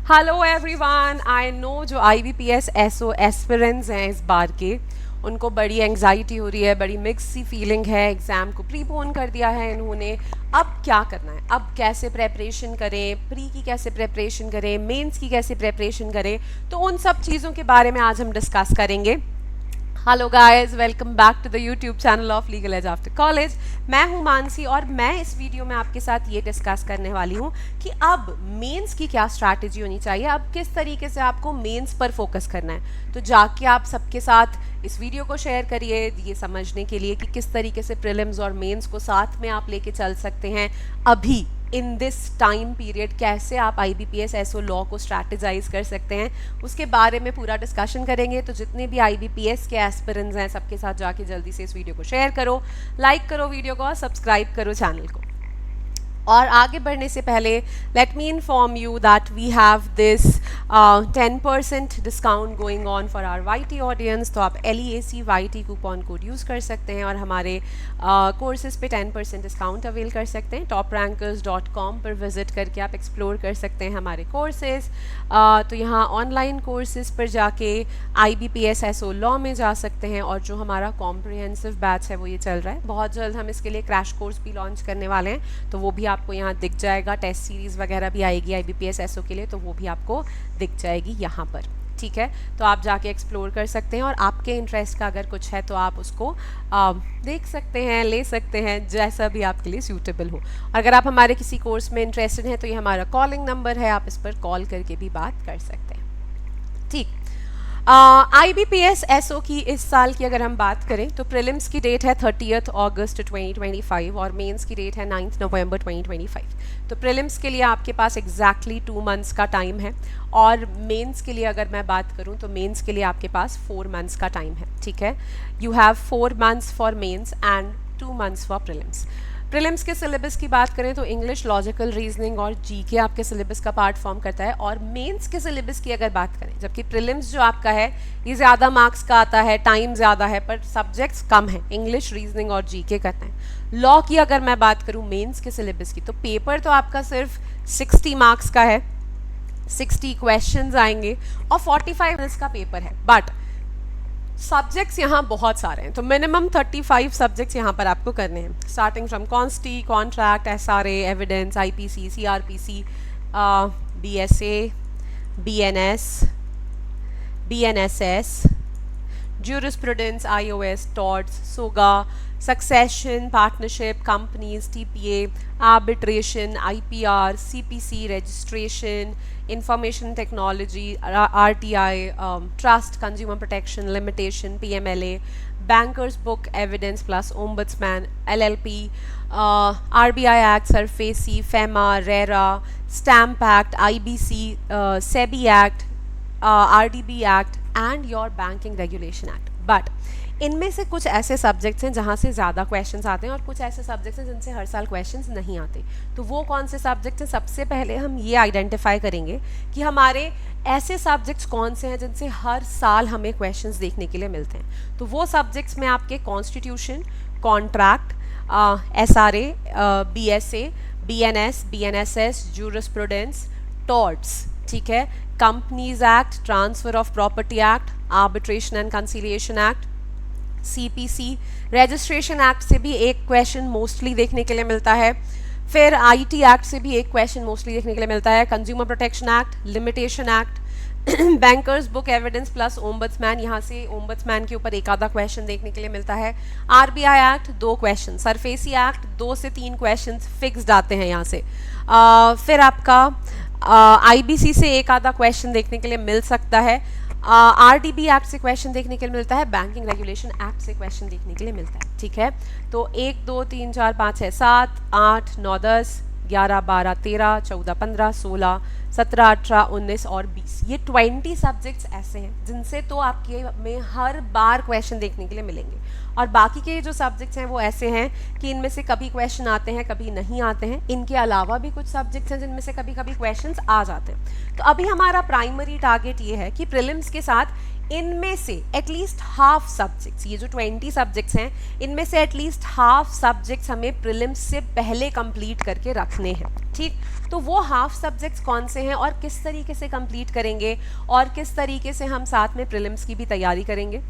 Hello everyone. I know जो IBPS SO aspirants हैं इस बार के, उनको बड़ी एंग्जाइटी हो रही है, बड़ी मिक्स सी फीलिंग है। एग्ज़ाम को प्रीपोन कर दिया है इन्होंने। अब क्या करना है, अब कैसे प्रेपरेशन करें, प्री की कैसे प्रेपरेशन करें, मेंस की कैसे प्रेपरेशन करें, तो उन सब चीज़ों के बारे में आज हम डिस्कस करेंगे। Hello guys, welcome back to the YouTube channel of Legal Edge After College. मैं हूं मानसी और मैं इस वीडियो में आपके साथ ये डिस्कस करने वाली हूं कि अब मेंस की क्या स्ट्रैटेजी होनी चाहिए, अब किस तरीके से आपको मेंस पर फोकस करना है। तो जाके आप सबके साथ इस वीडियो को शेयर करिए ये समझने के लिए कि किस तरीके से प्रीलिम्स और मेंस को साथ में आप लेके चल सकते हैं। अभी इन दिस टाइम पीरियड कैसे आप IBPS एसओ लॉ को स्ट्रैटेजाइज कर सकते हैं, उसके बारे में पूरा डिस्कशन करेंगे। तो जितने भी IBPS के एस्पिरेंट्स हैं सबके साथ जाके जल्दी से इस वीडियो को शेयर करो, लाइक करो वीडियो को और सब्सक्राइब करो चैनल को। और आगे बढ़ने से पहले let me inform you that we have this 10% discount going on for our YT audience. तो आप LEAC YT coupon code use कर सकते हैं और हमारे कोर्सेज़ पे 10% डिस्काउंट अवेल कर सकते हैं। toprankers.com पर विज़िट करके आप एक्सप्लोर कर सकते हैं हमारे कोर्सेज़। तो यहाँ ऑनलाइन कोर्सेज़ पर जाके IBPS एसओ लॉ में जा सकते हैं और जो हमारा कॉम्प्रिहेंसिव बैच है वो ये चल रहा है। बहुत जल्द हम इसके लिए क्रैश कोर्स भी लॉन्च करने वाले हैं, तो वो भी आपको यहाँ दिख जाएगा। टेस्ट सीरीज़ वगैरह भी आएगी IBPS एसओ के लिए, तो वो भी आपको दिख जाएगी यहाँ पर। ठीक है, तो आप जाके एक्सप्लोर कर सकते हैं और आपके इंटरेस्ट का अगर कुछ है तो आप उसको देख सकते हैं, ले सकते हैं, जैसा भी आपके लिए सूटेबल हो। अगर आप हमारे किसी कोर्स में इंटरेस्टेड हैं तो ये हमारा कॉलिंग नंबर है, आप इस पर कॉल करके भी बात कर सकते हैं। ठीक, IBPS एसओ की इस साल की अगर हम बात करें तो प्रीलिम्स की डेट है 30 अगस्त 2025 और मेंस की डेट है 9 नवंबर 2025। तो प्रीलिम्स के लिए आपके पास एग्जैक्टली 2 मंथ्स का टाइम है और मेंस के लिए अगर मैं बात करूं तो मेंस के लिए आपके पास 4 मंथ्स का टाइम है। ठीक है, you have 4 months for mains and 2 months for prelims. Prelims के सिलेबस की बात करें तो इंग्लिश, लॉजिकल रीजनिंग और जीके आपके सिलेबस का पार्ट फॉर्म करता है। और मेंस के सिलेबस की अगर बात करें, जबकि प्रीलिम्स जो आपका है ये ज़्यादा मार्क्स का आता है, टाइम ज़्यादा है, पर सब्जेक्ट्स कम है, इंग्लिश, रीजनिंग और जीके करते हैं। लॉ की अगर मैं बात करूँ मेंस के सिलेबस की, तो पेपर तो आपका सिर्फ 60 मार्क्स का है, 60 क्वेश्चंस आएंगे और 45 मिनट्स का पेपर है। बट सब्जेक्ट्स यहाँ बहुत सारे हैं, तो मिनिमम 35 सब्जेक्ट्स यहाँ पर आपको करने हैं, starting from consti, contract, SRA, evidence, IPC, CRPC, BSA, BNS, BNSS, jurisprudence, IOS, torts, SOGA, succession, partnership, companies, TPA, arbitration, IPR, CPC, registration, information technology, RTI, trust, consumer protection, limitation, PMLA, bankers book, evidence plus ombudsman, LLP, RBI Act, SURFACI, FEMA, RERA, Stamp Act, IBC, SEBI Act, RDB Act and your Banking Regulation Act। But इनमें से कुछ ऐसे subjects हैं जहाँ से ज़्यादा questions आते हैं और कुछ ऐसे सब्जेक्ट्स हैं जिनसे हर साल क्वेश्चंस नहीं आते। तो वो कौन से सब्जेक्ट्स हैं, सबसे पहले हम ये आइडेंटिफाई करेंगे कि हमारे ऐसे सब्जेक्ट्स कौन से हैं जिनसे हर साल हमें क्वेश्चंस देखने के लिए मिलते हैं। तो वो सब्जेक्ट्स में आपके constitution, contract, SRA, BSA, BNS, BNSS, jurisprudence, torts, ठीक है, companies act, transfer of property act, arbitration and conciliation act, CPC, registration act से भी एक क्वेश्चन मोस्टली देखने के लिए मिलता है। फिर IT एक्ट से भी एक क्वेश्चन मोस्टली देखने के लिए मिलता है। Consumer protection act, limitation act, bankers book, evidence plus ombudsman, यहाँ से ओम्बड्समैन के ऊपर एक आधा क्वेश्चन देखने के लिए मिलता है। RBI act 2 question, SARFAESI act 2 से 3 क्वेश्चन फिक्स्ड आते हैं यहाँ से। फिर आपका IBC से एक आधा क्वेश्चन देखने के लिए मिल सकता है। RDB एक्ट से क्वेश्चन देखने के लिए मिलता है। बैंकिंग रेगुलेशन एक्ट से क्वेश्चन देखने के लिए मिलता है। ठीक है, तो 1 2 3 4 5 6 7 8 9 10 11 12 13 14 15 16 17 18 19 और 20, ये 20 सब्जेक्ट्स ऐसे हैं जिनसे तो आपके में हर बार क्वेश्चन देखने के लिए मिलेंगे। और बाकी के जो सब्जेक्ट्स हैं वो ऐसे हैं कि इनमें से कभी क्वेश्चन आते हैं, कभी नहीं आते हैं। इनके अलावा भी कुछ सब्जेक्ट्स हैं जिनमें से कभी कभी क्वेश्चंस आ जाते हैं। तो अभी हमारा प्राइमरी टारगेट ये है कि प्रीलिम्स के साथ इनमें से एटलीस्ट हाफ सब्जेक्ट्स, ये जो 20 सब्जेक्ट्स हैं इनमें से एटलीस्ट हाफ सब्जेक्ट्स हमें प्रीलिम्स से पहले कंप्लीट करके रखने हैं, ठीक। तो वो हाफ सब्जेक्ट्स कौन से हैं और किस तरीके से कंप्लीट करेंगे और किस तरीके से हम साथ में प्रीलिम्स की भी तैयारी करेंगे।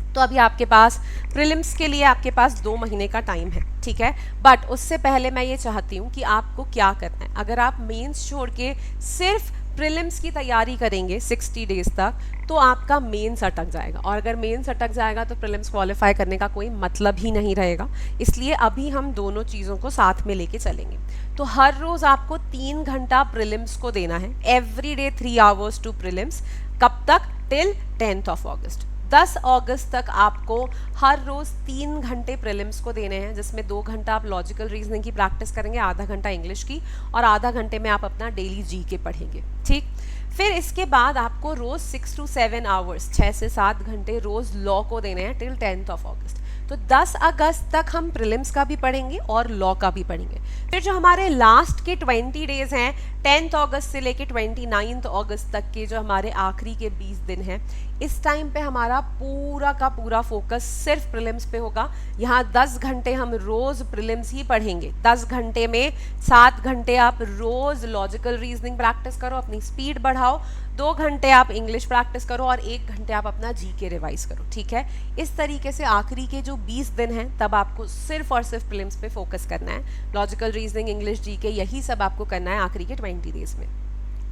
तो अभी आपके पास प्रीलिम्स के लिए आपके पास 2 महीने का टाइम है, ठीक है। बट उससे पहले मैं ये चाहती हूँ कि आपको क्या करना है। अगर आप मेंस छोड़ के सिर्फ प्रीलिम्स की तैयारी करेंगे 60 डेज तक तो आपका मेंस अटक जाएगा, और अगर मेंस अटक जाएगा तो प्रीलिम्स क्वालिफाई करने का कोई मतलब ही नहीं रहेगा। इसलिए अभी हम दोनों चीज़ों को साथ में लेके चलेंगे। तो हर रोज़ आपको 3 घंटा प्रीलिम्स को देना है, every day 3 hours to prelims. कब तक? टिल 10th ऑफ अगस्त। 10 अगस्त तक आपको हर रोज़ 3 घंटे प्रीलिम्स को देने हैं, जिसमें 2 घंटा आप लॉजिकल रीजनिंग की प्रैक्टिस करेंगे, आधा घंटा इंग्लिश की, और आधा घंटे में आप अपना डेली जीके पढ़ेंगे, ठीक। फिर इसके बाद आपको रोज़ 6 to 7 आवर्स, 6 से 7 घंटे रोज़ लॉ को देने हैं टिल 10th ऑफ अगस्त। तो 10 अगस्त तक हम प्रीलिम्स का भी पढ़ेंगे और लॉ का भी पढ़ेंगे। फिर जो हमारे लास्ट के 20 डेज हैं, 10th अगस्त से लेके 29th अगस्त तक के जो हमारे आखिरी के 20 दिन हैं, इस टाइम पे हमारा पूरा का पूरा फोकस सिर्फ प्रीलिम्स पे होगा। यहाँ 10 घंटे हम रोज़ प्रीलिम्स ही पढ़ेंगे। 10 घंटे में 7 घंटे आप रोज़ लॉजिकल रीजनिंग प्रैक्टिस करो, अपनी स्पीड बढ़ाओ, 2 घंटे आप इंग्लिश प्रैक्टिस करो और 1 घंटे आप अपना जीके रिवाइज करो, ठीक है। इस तरीके से आखिरी के जो 20 दिन हैं तब आपको सिर्फ और सिर्फ प्रीलिम्स पे फोकस करना है। लॉजिकल रीजनिंग, इंग्लिश, जीके, यही सब आपको करना है आखिरी के 20 डेज में।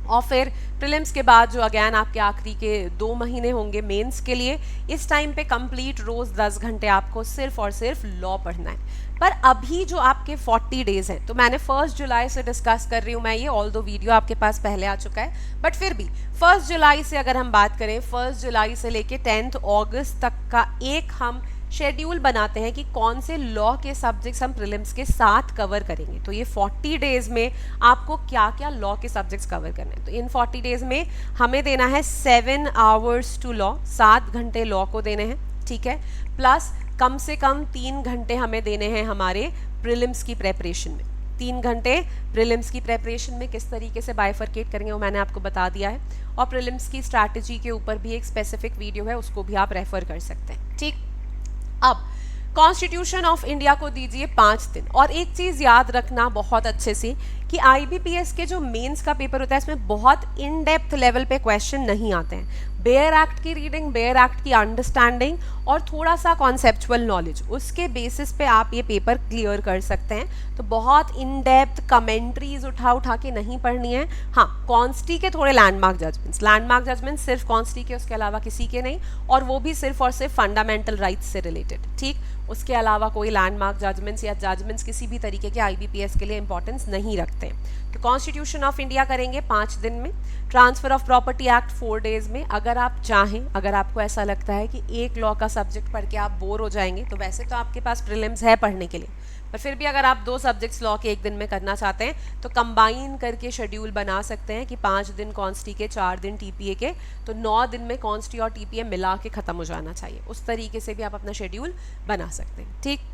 और फिर प्रीलिम्स के बाद जो अगैन आपके आखिरी के 2 महीने होंगे मेंस के लिए, इस टाइम पे कंप्लीट रोज़ 10 घंटे आपको सिर्फ और सिर्फ लॉ पढ़ना है। पर अभी जो आपके 40 डेज हैं, तो मैंने 1 जुलाई से डिस्कस कर रही हूँ मैं ये, ऑल दो वीडियो आपके पास पहले आ चुका है, बट फिर भी 1 जुलाई से अगर हम बात करें, 1 जुलाई से लेके 10th अगस्त तक का एक हम शेड्यूल बनाते हैं कि कौन से लॉ के सब्जेक्ट्स हम प्रीलिम्स के साथ कवर करेंगे। तो ये 40 डेज में आपको क्या क्या लॉ के सब्जेक्ट्स कवर करने हैं। तो इन 40 डेज में हमें देना है 7 आवर्स टू लॉ, 7 घंटे लॉ को देने हैं, ठीक है। प्लस कम से कम 3 घंटे हमें देने हैं हमारे प्रीलिम्स की प्रेपरेशन में। 3 घंटे प्रीलिम्स की प्रेपरेशन में किस तरीके से बाइफरकेट करेंगे वो मैंने आपको बता दिया है, और प्रीलिम्स की स्ट्रैटेजी के ऊपर भी एक स्पेसिफिक वीडियो है, उसको भी आप रेफर कर सकते हैं, ठीक। अब कॉन्स्टिट्यूशन ऑफ इंडिया को दीजिए 5 दिन। और एक चीज़ याद रखना बहुत अच्छे से कि IBPS के जो मेंस का पेपर होता है इसमें बहुत इन डेप्थ लेवल पे क्वेश्चन नहीं आते हैं। बेयर एक्ट की रीडिंग, बेयर एक्ट की अंडरस्टैंडिंग और थोड़ा सा कॉन्सेप्चुअल नॉलेज, उसके बेसिस पे आप ये पेपर क्लियर कर सकते हैं। तो बहुत इन डेप्थ कमेंट्रीज उठा के नहीं पढ़नी है। हाँ, कॉन्स्टी के थोड़े लैंडमार्क जजमेंट्स सिर्फ कॉन्स्टी के, उसके अलावा किसी के नहीं, और वो भी सिर्फ और सिर्फ फंडामेंटल राइट्स से रिलेटेड, ठीक। उसके अलावा कोई लैंडमार्क जजमेंट्स या जजमेंट्स किसी भी तरीके के IBPS के लिए इंपॉर्टेंस नहीं रखते हैं। तो कॉन्स्टिट्यूशन ऑफ इंडिया करेंगे 5 दिन में, transfer of property act 4 days में। अगर आप चाहें, अगर आपको ऐसा लगता है कि एक लॉ का सब्जेक्ट पढ़ के आप बोर हो जाएंगे, तो वैसे तो आपके पास प्रीलिम्स है पढ़ने के लिए, पर फिर भी अगर आप 2 सब्जेक्ट्स लॉ के एक दिन में करना चाहते हैं तो कंबाइन करके शेड्यूल बना सकते हैं कि 5 दिन कॉन्स्टी के, 4 दिन TPA के, तो 9 दिन में कॉन्स्टी और TPA मिला के ख़त्म हो जाना चाहिए। उस तरीके से भी आप अपना शेड्यूल बना सकते हैं, ठीक।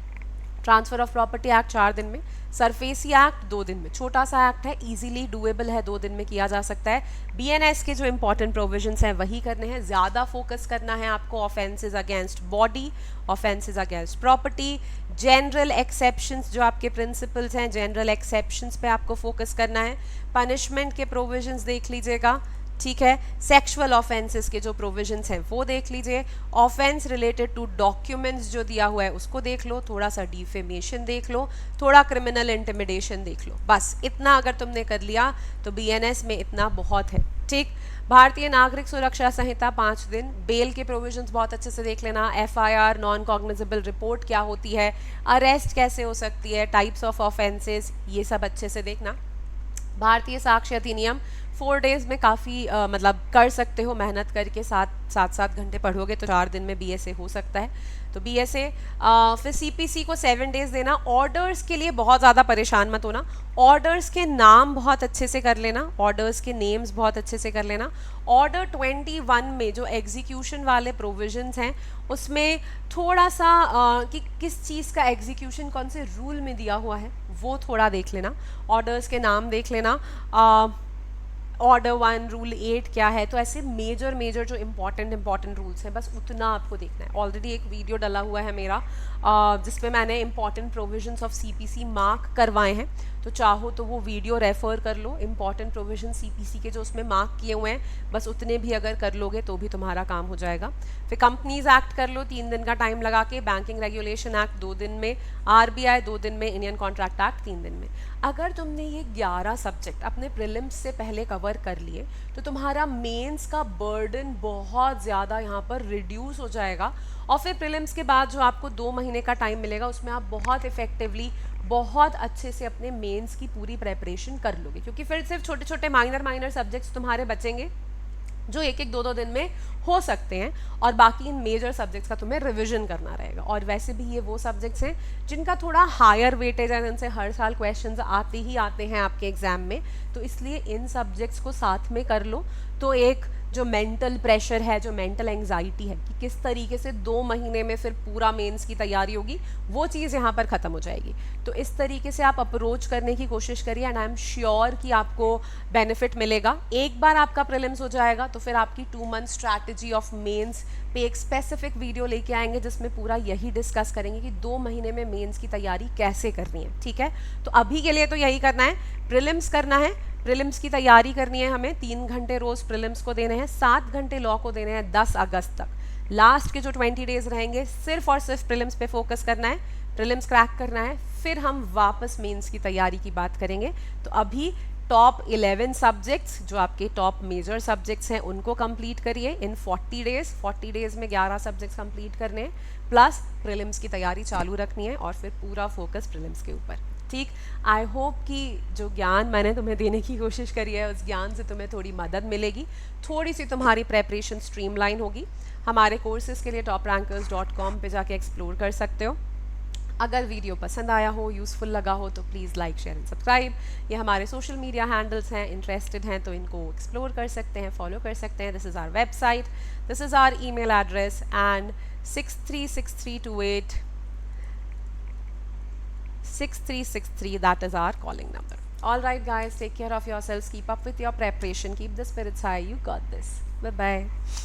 ट्रांसफर ऑफ प्रॉपर्टी एक्ट 4 दिन में, सरफेसी एक्ट 2 दिन में, छोटा सा एक्ट है, इजीली डूएबल है, 2 दिन में किया जा सकता है। BNS के जो इंपॉर्टेंट प्रोविजंस हैं वही करने हैं। ज़्यादा फोकस करना है आपको offences against body, offences against property, general exceptions जो आपके प्रिंसिपल्स हैं, जनरल एक्सेप्शंस पे आपको फोकस करना है। पनिशमेंट के प्रोविजंस देख लीजिएगा, ठीक है। सेक्सुअल ऑफेंसेस के जो प्रोविजंस हैं वो देख लीजिए। ऑफेंस रिलेटेड टू डॉक्यूमेंट्स जो दिया हुआ है उसको देख लो, थोड़ा सा डिफेमेशन देख लो, थोड़ा क्रिमिनल इंटिमिडेशन देख लो। बस इतना अगर तुमने कर लिया तो BNS में इतना बहुत है, ठीक। भारतीय नागरिक सुरक्षा संहिता 5 दिन, बेल के प्रोविजंस बहुत अच्छे से देख लेना, FIR, नॉन कॉग्निजेबल रिपोर्ट क्या होती है, अरेस्ट कैसे हो सकती है, टाइप्स ऑफ ऑफेंसेस, ये सब अच्छे से देखना। भारतीय साक्ष्य अधिनियम 4 डेज में काफ़ी मतलब कर सकते हो, मेहनत करके 7 घंटे पढ़ोगे तो 4 दिन में BSA हो सकता है। तो BSA, फिर CPC को 7 डेज देना। ऑर्डर्स के लिए बहुत ज़्यादा परेशान मत होना, ऑर्डर्स के नाम बहुत अच्छे से कर लेना, ऑर्डर्स के नेम्स बहुत अच्छे से कर लेना। ऑर्डर 21 में जो एग्जीक्यूशन वाले प्रोविजंस हैं उसमें थोड़ा सा कि किस चीज़ का एग्जीक्यूशन कौन से रूल में दिया हुआ है वो थोड़ा देख लेना, ऑर्डर्स के नाम देख लेना। ऑर्डर 1 रूल 8 क्या है, तो ऐसे मेजर मेजर जो इंपॉर्टेंट रूल्स हैं बस उतना आपको देखना है। ऑलरेडी एक वीडियो डला हुआ है मेरा जिसपे मैंने important provisions of CPC mark करवाए हैं, तो चाहो तो वो वीडियो रेफर कर लो। इंपॉर्टेंट प्रोविजन सीपीसी के जो उसमें मार्क किए हुए हैं बस उतने भी अगर कर लोगे तो भी तुम्हारा काम हो जाएगा। फिर कंपनीज एक्ट कर लो 3 दिन का टाइम लगा के, बैंकिंग रेगुलेशन एक्ट 2 दिन में, आरबीआई 2 दिन में, इंडियन कॉन्ट्रैक्ट एक्ट 3 दिन में। अगर तुमने ये 11 सब्जेक्ट अपने प्रीलिम्स से पहले कवर कर लिए तो तुम्हारा मेंस का बर्डन बहुत ज़्यादा यहाँ पर रिड्यूस हो जाएगा, और फिर प्रीलिम्स के बाद जो आपको 2 महीने का टाइम मिलेगा उसमें आप बहुत इफेक्टिवली बहुत अच्छे से अपने मेंस की पूरी प्रेपरेशन कर लोगे, क्योंकि फिर सिर्फ छोटे छोटे माइनर सब्जेक्ट्स तुम्हारे बचेंगे जो एक एक दो दिन में हो सकते हैं, और बाकी इन मेजर सब्जेक्ट्स का तुम्हें रिवीजन करना रहेगा। और वैसे भी ये वो सब्जेक्ट्स हैं जिनका थोड़ा हायर वेटेज है, जिनसे हर साल क्वेश्चंस आते ही आते हैं आपके एग्जाम में, तो इसलिए इन सब्जेक्ट्स को साथ में कर लो। तो एक जो मेंटल प्रेशर है, जो मेंटल एंग्जाइटी है कि किस तरीके से 2 महीने में फिर पूरा मेंस की तैयारी होगी, वो चीज़ यहाँ पर ख़त्म हो जाएगी। तो इस तरीके से आप अप्रोच करने की कोशिश करिए, एंड आई एम श्योर कि आपको बेनिफिट मिलेगा। एक बार आपका प्रीलिम्स हो जाएगा तो फिर आपकी 2 मंथ स्ट्रैटेजी ऑफ मेंस पे एक स्पेसिफिक वीडियो लेके आएंगे जिसमें पूरा यही डिस्कस करेंगे कि 2 महीने में मेंस की तैयारी कैसे करनी है। ठीक है, तो अभी के लिए तो यही करना है, प्रीलिम्स करना है, प्रीलिम्स की तैयारी करनी है हमें। 3 घंटे रोज़ प्रीलिम्स को देने हैं, 7 घंटे लॉ को देने हैं 10 अगस्त तक। लास्ट के जो 20 डेज रहेंगे सिर्फ और सिर्फ प्रीलिम्स पे फोकस करना है, प्रीलिम्स क्रैक करना है, फिर हम वापस मेंस की तैयारी की बात करेंगे। तो अभी टॉप 11 सब्जेक्ट्स जो आपके टॉप मेजर सब्जेक्ट्स हैं उनको कंप्लीट करिए इन 40 डेज में 11 सब्जेक्ट्स कंप्लीट करने हैं, प्लस प्रीलिम्स की तैयारी चालू रखनी है, और फिर पूरा फोकस प्रीलिम्स के ऊपर। ठीक, आई होप कि जो ज्ञान मैंने तुम्हें देने की कोशिश करी है उस ज्ञान से तुम्हें थोड़ी मदद मिलेगी, थोड़ी सी तुम्हारी प्रेपरेशन स्ट्रीमलाइन होगी। हमारे कोर्सेज के लिए toprankers.com पे जाके एक्सप्लोर कर सकते हो। अगर वीडियो पसंद आया हो, यूज़फुल लगा हो तो please like share and subscribe. ये हमारे सोशल मीडिया हैंडल्स हैं, इंटरेस्टेड हैं तो इनको एक्सप्लोर कर सकते हैं, फॉलो कर सकते हैं। This is our website, this is our email address, and 636328 6363, that is our calling number. All right guys, take care of yourselves, keep up with your preparation, keep the spirits high, you got this. Bye bye.